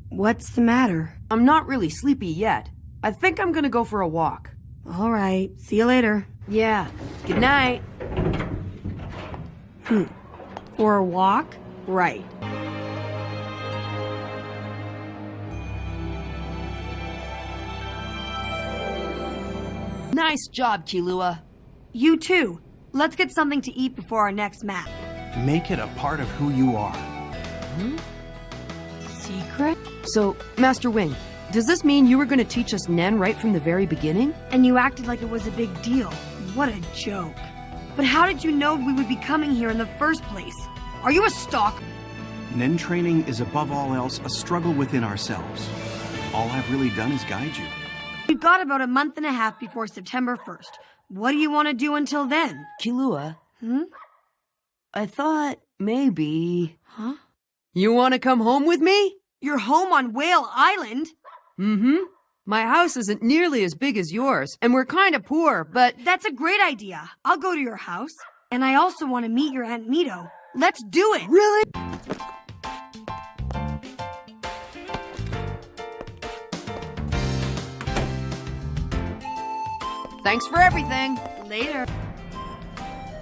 What's the matter? I'm not really sleepy yet. I think I'm gonna go for a walk. All right, see you later. Yeah, good night. For a walk? Right. Nice job, Killugon. You too. Let's get something to eat before our next map. Make it a part of who you are. Secret? So, Master Wing, does this mean you were gonna teach us Nen right from the very beginning? And you acted like it was a big deal. What a joke. But how did you know we would be coming here in the first place? Are you a stalker? Nen training is above all else a struggle within ourselves. All I've really done is guide you. We've got about a month and a half before September 1st. What do you want to do until then? Killugon? I thought maybe... Huh? You wanna come home with me? You're home on Whale Island? My house isn't nearly as big as yours, and we're kinda poor, but... That's a great idea. I'll go to your house. And I also want to meet your Aunt Mito. Let's do it! Really? Thanks for everything. Later.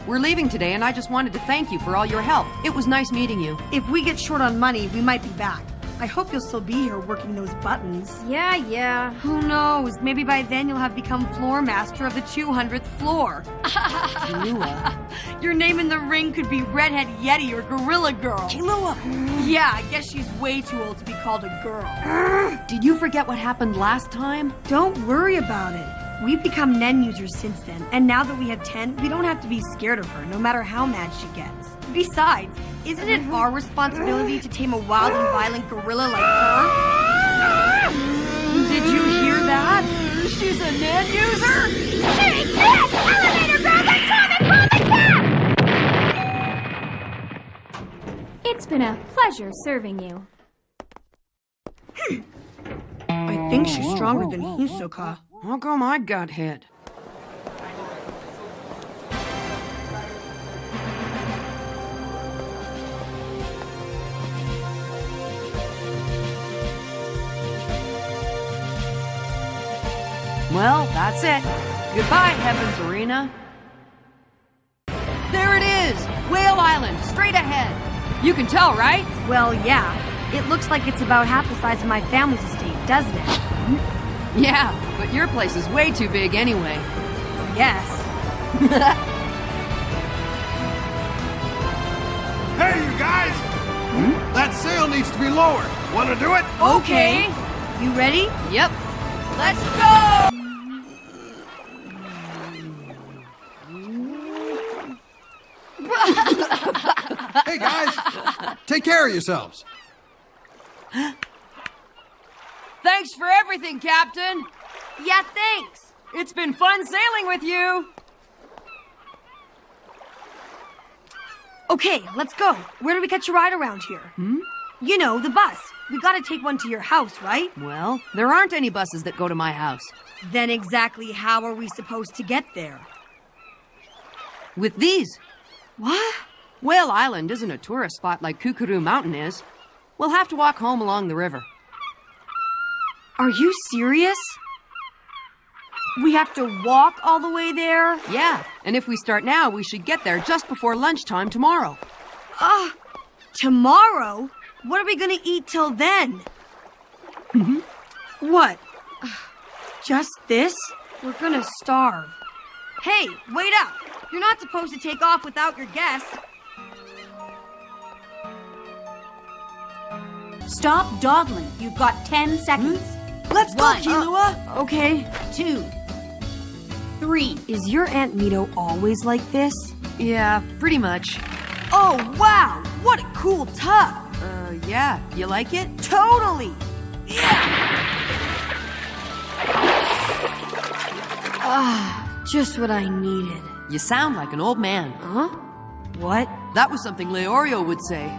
We're leaving today, and I just wanted to thank you for all your help. It was nice meeting you. If we get short on money, we might be back. I hope you'll still be here working those buttons. Yeah. Who knows? Maybe by then you'll have become floor master of the 200th floor. Killugon. Your name in the ring could be Redhead Yeti or Gorilla Girl. Killugon. Yeah, I guess she's way too old to be called a girl. Did you forget what happened last time? Don't worry about it. We've become Nen users since then, and now that we have 10, we don't have to be scared of her, no matter how mad she gets. Besides, isn't it our responsibility to tame a wild and violent gorilla like her? Did you hear that? She's a Nen user? Take this! Elevator girls are coming from the top! It's been a pleasure serving you. I think she's stronger than Hisoka. How come I got hit? Well, that's it. Goodbye, Heaven's Arena. There it is! Whale Island, straight ahead. You can tell, right? Well, yeah. It looks like it's about half the size of my family's estate, doesn't it? Yeah, but your place is way too big anyway. Yes. Hey, you guys! That sail needs to be lowered. Want to do it? Okay. You ready? Yep. Let's go! Hey, guys! Take care of yourselves. Thanks for everything, Captain. Yeah, thanks. It's been fun sailing with you. Okay, let's go. Where do we catch a ride around here? You know, the bus. We gotta take one to your house, right? Well, there aren't any buses that go to my house. Then exactly how are we supposed to get there? With these. What? Whale Island isn't a tourist spot like Kukuru Mountain is. We'll have to walk home along the river. Are you serious? We have to walk all the way there? Yeah, and if we start now, we should get there just before lunchtime tomorrow. Tomorrow? What are we gonna eat till then? What? Just this? We're gonna starve. Hey, wait up! You're not supposed to take off without your guest. Stop dawdling. You've got 10 seconds. Let's go, 1, Killugon! Okay. 2, 3. Is your Aunt Mito always like this? Yeah, pretty much. Oh, wow! What a cool tub! Yeah, you like it? Totally! Just what I needed. You sound like an old man. Huh? What? That was something Leorio would say.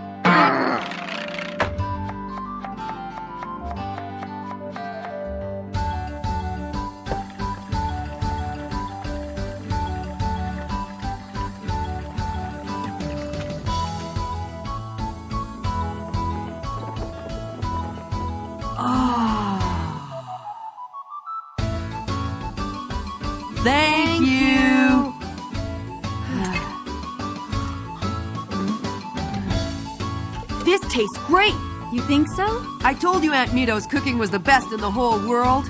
This tastes great. You think so? I told you Aunt Mito's cooking was the best in the whole world.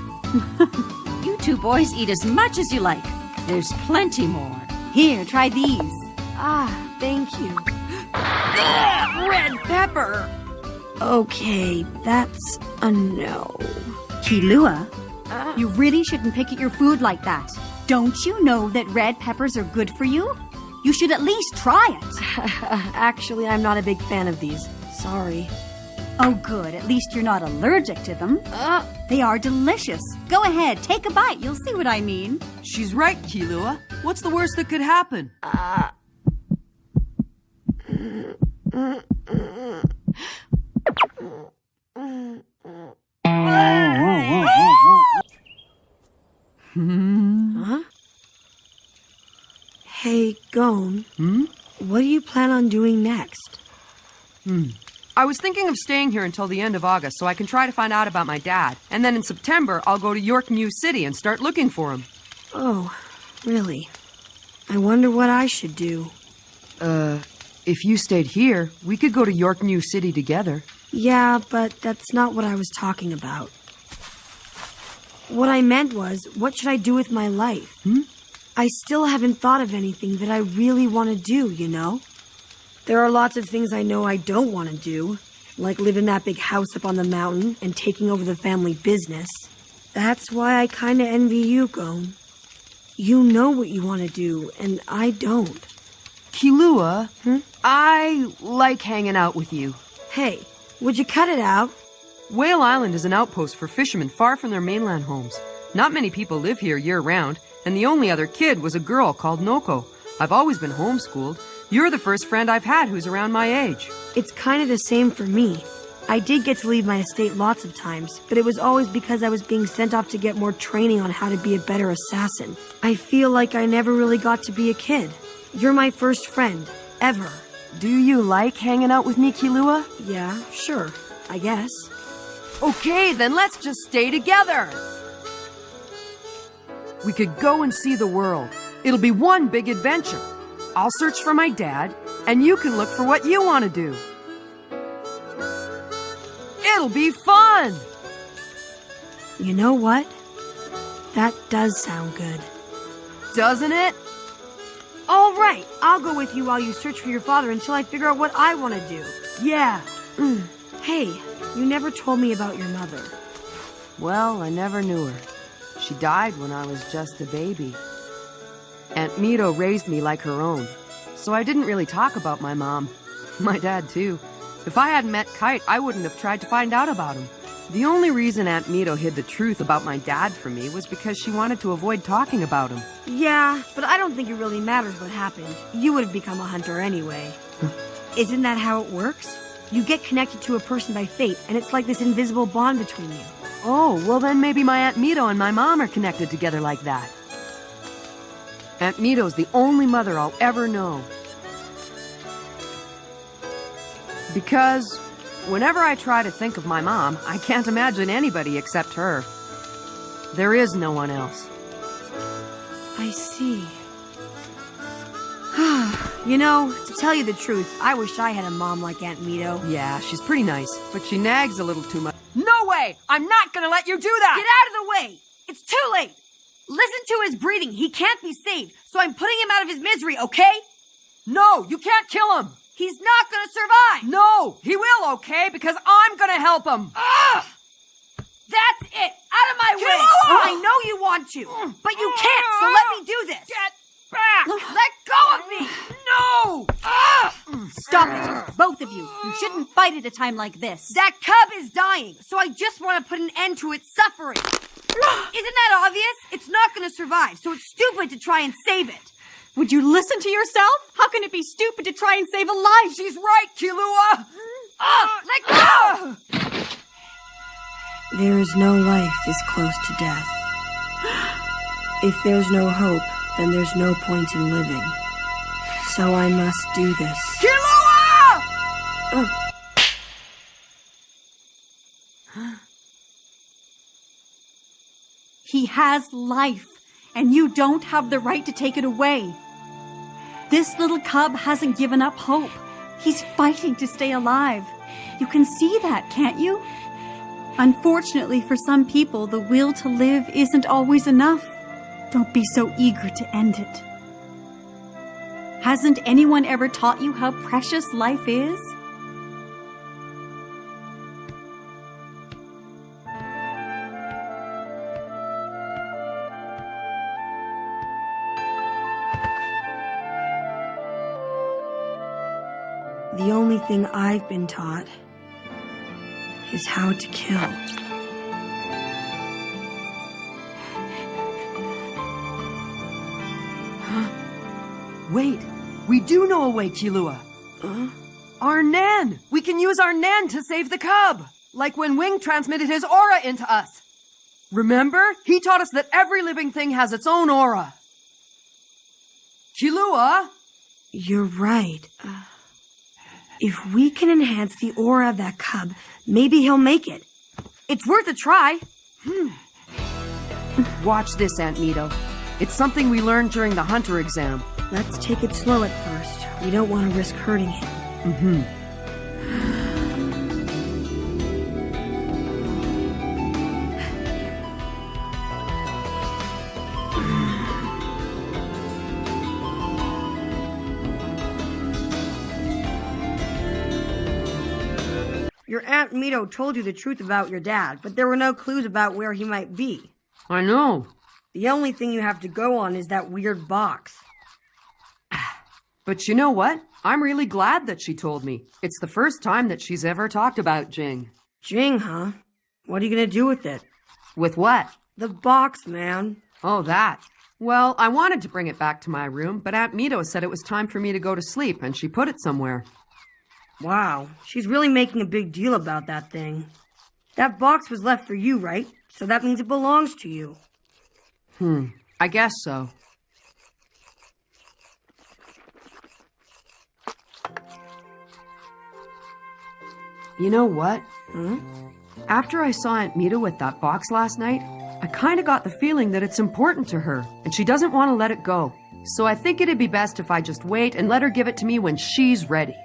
You two boys eat as much as you like. There's plenty more. Here, try these. Ah, thank you. Red pepper! Okay, that's a no. Killua, you really shouldn't pick at your food like that. Don't you know that red peppers are good for you? You should at least try it. Actually, I'm not a big fan of these. Sorry. Oh, good. At least you're not allergic to them. They are delicious. Go ahead, take a bite. You'll see what I mean. She's right, Killua. What's the worst that could happen? Huh? Hey, Gon. What do you plan on doing next? I was thinking of staying here until the end of August so I can try to find out about my dad. And then in September, I'll go to York New City and start looking for him. Oh, really? I wonder what I should do. If you stayed here, we could go to York New City together. Yeah, but that's not what I was talking about. What I meant was, what should I do with my life? I still haven't thought of anything that I really want to do, you know? There are lots of things I know I don't want to do, like live in that big house up on the mountain and taking over the family business. That's why I kind of envy you, Gon. You know what you want to do, and I don't. Killua, I like hanging out with you. Hey, would you cut it out? Whale Island is an outpost for fishermen far from their mainland homes. Not many people live here year-round, and the only other kid was a girl called Noko. I've always been homeschooled. You're the first friend I've had who's around my age. It's kind of the same for me. I did get to leave my estate lots of times, but it was always because I was being sent off to get more training on how to be a better assassin. I feel like I never really got to be a kid. You're my first friend, ever. Do you like hanging out with me, Killua? Yeah, sure, I guess. Okay, then let's just stay together. We could go and see the world. It'll be one big adventure. I'll search for my dad, and you can look for what you want to do. It'll be fun! You know what? That does sound good. Doesn't it? All right, I'll go with you while you search for your father until I figure out what I want to do. Yeah. Hey, you never told me about your mother. Well, I never knew her. She died when I was just a baby. Aunt Mito raised me like her own, so I didn't really talk about my mom. My dad, too. If I hadn't met Kite, I wouldn't have tried to find out about him. The only reason Aunt Mito hid the truth about my dad from me was because she wanted to avoid talking about him. Yeah, but I don't think it really matters what happened. You would have become a hunter anyway. Isn't that how it works? You get connected to a person by fate, and it's like this invisible bond between you. Oh, well then maybe my Aunt Mito and my mom are connected together like that. Aunt Mito's the only mother I'll ever know. Because whenever I try to think of my mom, I can't imagine anybody except her. There is no one else. I see. You know, to tell you the truth, I wish I had a mom like Aunt Mito. Yeah, she's pretty nice, but she nags a little too much. No way! I'm not gonna let you do that! Get out of the way! It's too late! Listen to his breathing. He can't be saved, so I'm putting him out of his misery, okay? No, you can't kill him! He's not gonna survive! No, he will, okay? Because I'm gonna help him! Ugh! That's it! Out of my way! I know you want to, but you can't, so let me do this! Get back! Let go of me! No! Stop it, both of you. You shouldn't fight at a time like this. That cub is dying, so I just want to put an end to its suffering. Isn't that obvious? It's not going to survive, so it's stupid to try and save it. Would you listen to yourself? How can it be stupid to try and save a life? She's right, Killua! Let go! There is no life this close to death. If there's no hope, then there's no point in living. So I must do this. Killua! He has life, and you don't have the right to take it away. This little cub hasn't given up hope. He's fighting to stay alive. You can see that, can't you? Unfortunately, for some people, the will to live isn't always enough. Don't be so eager to end it. Hasn't anyone ever taught you how precious life is? The only thing I've been taught is how to kill. Wait, we do know a way, Killua. Our Nan! We can use our Nan to save the cub! Like when Wing transmitted his aura into us. Remember? He taught us that every living thing has its own aura. Killua! You're right. If we can enhance the aura of that cub, maybe he'll make it. It's worth a try. Watch this, Aunt Mito. It's something we learned during the hunter exam. Let's take it slow at first. We don't want to risk hurting him. Your Aunt Mito told you the truth about your dad, but there were no clues about where he might be. I know. The only thing you have to go on is that weird box. But you know what? I'm really glad that she told me. It's the first time that she's ever talked about Jing. Jing, huh? What are you gonna do with it? With what? The box, man. Oh, that. Well, I wanted to bring it back to my room, but Aunt Mito said it was time for me to go to sleep, and she put it somewhere. Wow, she's really making a big deal about that thing. That box was left for you, right? So that means it belongs to you. I guess so. You know what? After I saw Aunt Mita with that box last night, I kind of got the feeling that it's important to her, and she doesn't want to let it go. So I think it'd be best if I just wait and let her give it to me when she's ready.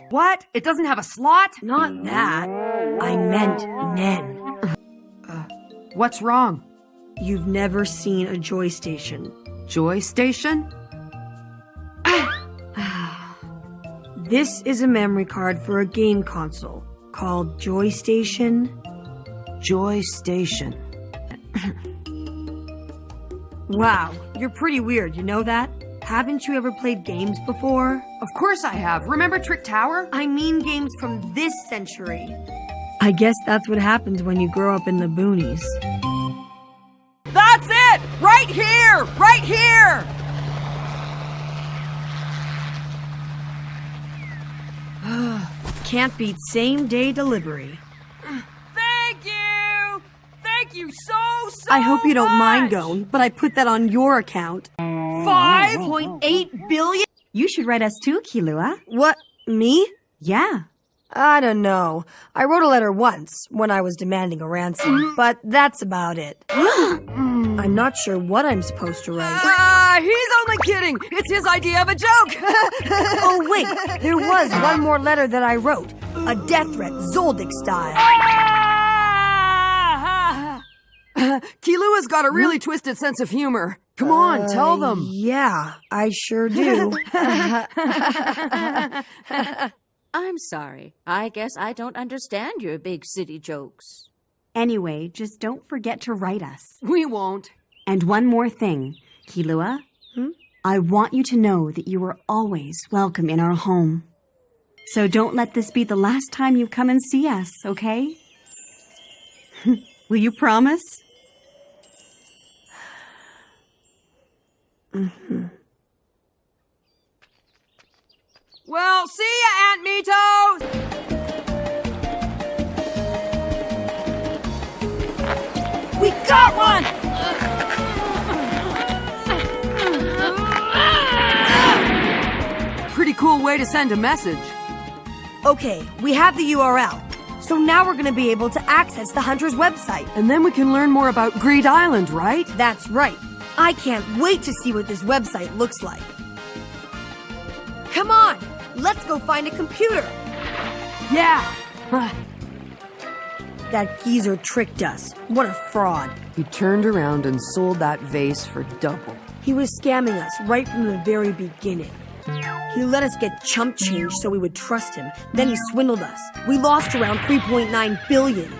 What? It doesn't have a slot? Not that. I meant Nen. What's wrong? You've never seen a Joy Station. Joy Station? This is a memory card for a game console called Joy Station. Joy Station. Wow, you're pretty weird, you know that? Haven't you ever played games before? Of course I have. Remember Trick Tower? I mean games from this century. I guess that's what happens when you grow up in the boonies. That's it! Right here! Right here! Can't beat same-day delivery. Thank you! Thank you so I hope you don't mind much! going, but I put that on your account. 5.8 billion? You should write us too, Killua. What, me? Yeah. I don't know. I wrote a letter once when I was demanding a ransom, but that's about it. I'm not sure what I'm supposed to write. He's only kidding! It's his idea of a joke! Oh, wait, there was one more letter that I wrote. A death threat, Zoldyck style. Killua's got a really twisted sense of humor. Come on, tell them. Yeah, I sure do. I'm sorry. I guess I don't understand your big city jokes. Anyway, just don't forget to write us. We won't. And one more thing, Killua. I want you to know that you are always welcome in our home. So don't let this be the last time you come and see us, okay? Will you promise? Well, see ya, Aunt Mito! We got one! Pretty cool way to send a message. Okay, we have the URL. So now we're gonna be able to access the Hunter's website. And then we can learn more about Greed Island, right? That's right. I can't wait to see what this website looks like. Come on, let's go find a computer. Yeah! That geezer tricked us. What a fraud. He turned around and sold that vase for double. He was scamming us right from the very beginning. He let us get chump change so we would trust him. Then he swindled us. We lost around 3.9 billion.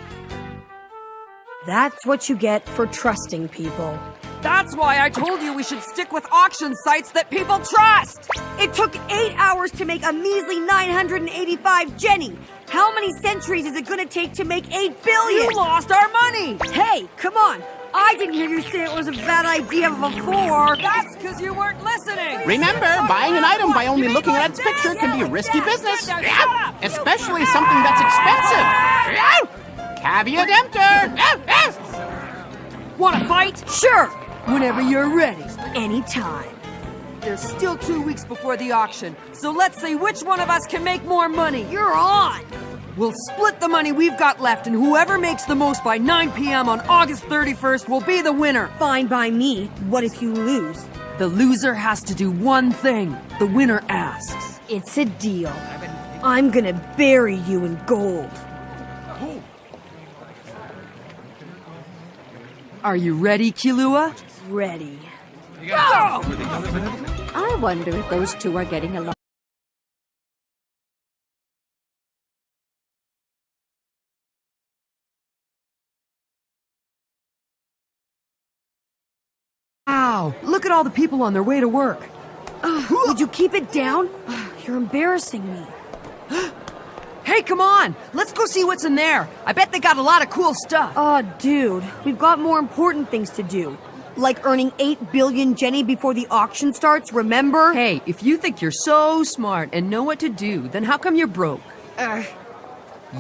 That's what you get for trusting people. That's why I told you we should stick with auction sites that people trust! It took 8 hours to make a measly 985 Jenny. How many centuries is it gonna take to make 8 billion? You lost our money! Hey, come on. I didn't hear you say it was a bad idea before. That's because you weren't listening! Remember, buying an item by only looking at its picture can be a risky business. Yeah, especially something that's expensive. Yeah. Caveat emptor. Wanna fight? Sure. Whenever you're ready. Anytime. There's still 2 weeks before the auction, so let's see which one of us can make more money. You're on. We'll split the money we've got left, and whoever makes the most by 9 p.m. on August 31st will be the winner. Fine by me. What if you lose? The loser has to do one thing. The winner asks. It's a deal. I'm gonna bury you in gold. Are you ready, Killua? Ready. Go! I wonder if those two are getting along. Wow, look at all the people on their way to work. Would you keep it down? You're embarrassing me. Hey, come on! Let's go see what's in there. I bet they got a lot of cool stuff. Oh, dude, we've got more important things to do. Like earning 8 billion Jenny before the auction starts, remember? Hey, if you think you're so smart and know what to do, then how come you're broke?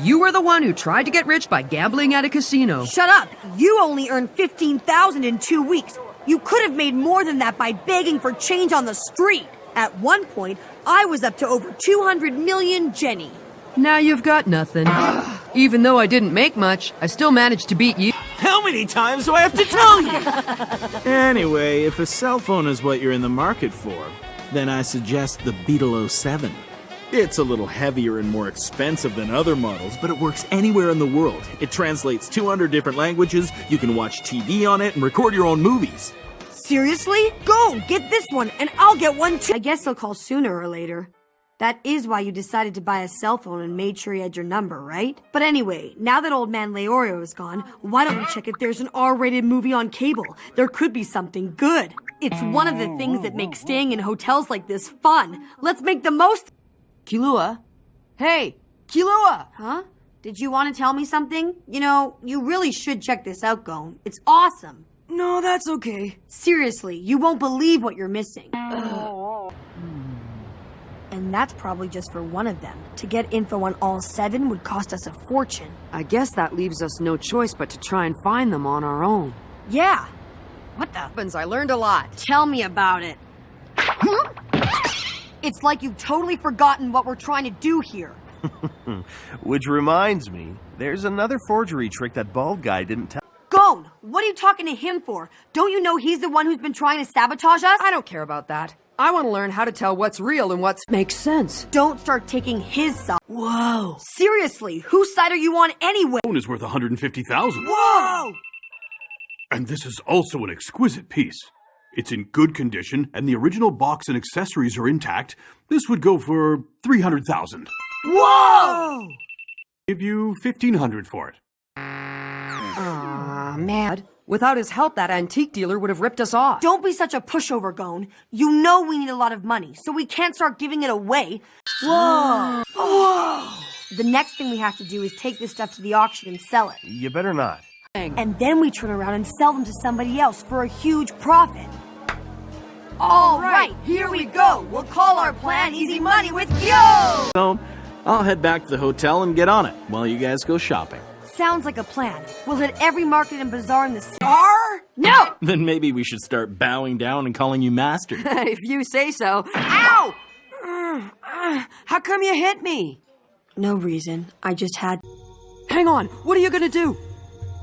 You were the one who tried to get rich by gambling at a casino. Shut up! You only earned 15,000 in 2 weeks. You could have made more than that by begging for change on the street. At one point, I was up to over 200 million Jenny. Now you've got nothing. Even though I didn't make much, I still managed to beat you. How many times do I have to tell you? Anyway, if a cell phone is what you're in the market for, then I suggest the Beetle 07. It's a little heavier and more expensive than other models, but it works anywhere in the world. It translates 200 different languages, you can watch TV on it, and record your own movies. Seriously? Go, get this one, and I'll get one too. I guess they'll call sooner or later. That is why you decided to buy a cell phone and made sure you had your number, right? But anyway, now that old man Leorio is gone, why don't we check if there's an R-rated movie on cable? There could be something good. It's one of the things that makes staying in hotels like this fun. Let's make the most. Killua? Hey, Killua! Huh? Did you want to tell me something? You know, you really should check this out, Gon. It's awesome. No, that's okay. Seriously, you won't believe what you're missing. And that's probably just for one of them. To get info on all 7 would cost us a fortune. I guess that leaves us no choice but to try and find them on our own. Yeah. What the? I learned a lot. Tell me about it. It's like you've totally forgotten what we're trying to do here. Which reminds me, there's another forgery trick that bald guy didn't tell. Gon, what are you talking to him for? Don't you know he's the one who's been trying to sabotage us? I don't care about that. I want to learn how to tell what's real and what makes sense. Don't start taking his side. Whoa. Seriously, whose side are you on anyway? Phone is worth 150,000. Whoa! And this is also an exquisite piece. It's in good condition, and the original box and accessories are intact. This would go for 300,000. Whoa! Give you 1,500 for it. Man. Without his help, that antique dealer would have ripped us off. Don't be such a pushover, Gon. You know we need a lot of money, so we can't start giving it away. Whoa! Whoa! The next thing we have to do is take this stuff to the auction and sell it. You better not. And then we turn around and sell them to somebody else for a huge profit. All right, here we go. We'll call our plan Easy Money with Yo! So, I'll head back to the hotel and get on it while you guys go shopping. Sounds like a plan. We'll hit every market and bazaar in the city. No! Then maybe we should start bowing down and calling you master. If you say so. Ow! How come you hit me? No reason. I just had... Hang on. What are you gonna do?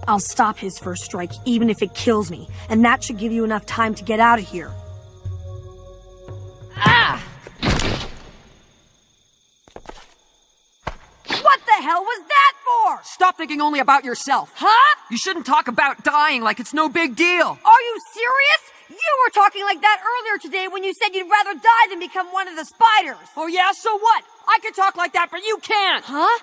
I'll stop his first strike, even if it kills me. And that should give you enough time to get out of here. Ah! What hell was that for? Stop thinking only about yourself. Huh? You shouldn't talk about dying like it's no big deal. Are you serious? You were talking like that earlier today when you said you'd rather die than become one of the spiders. Oh yeah, so what? I can talk like that, but you can't. Huh?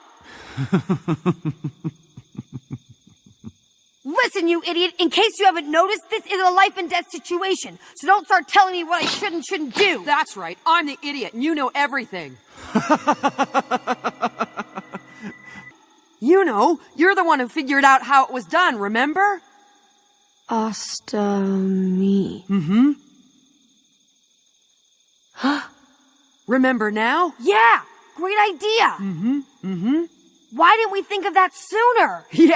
Listen, you idiot, in case you haven't noticed, this is a life and death situation. So don't start telling me what I should and shouldn't do. That's right. I'm the idiot, and you know everything. You know, you're the one who figured out how it was done, remember? Ostomy. Mm-hmm. Remember now? Yeah, great idea. Mm-hmm. Mm-hmm. Why didn't we think of that sooner? Yeah.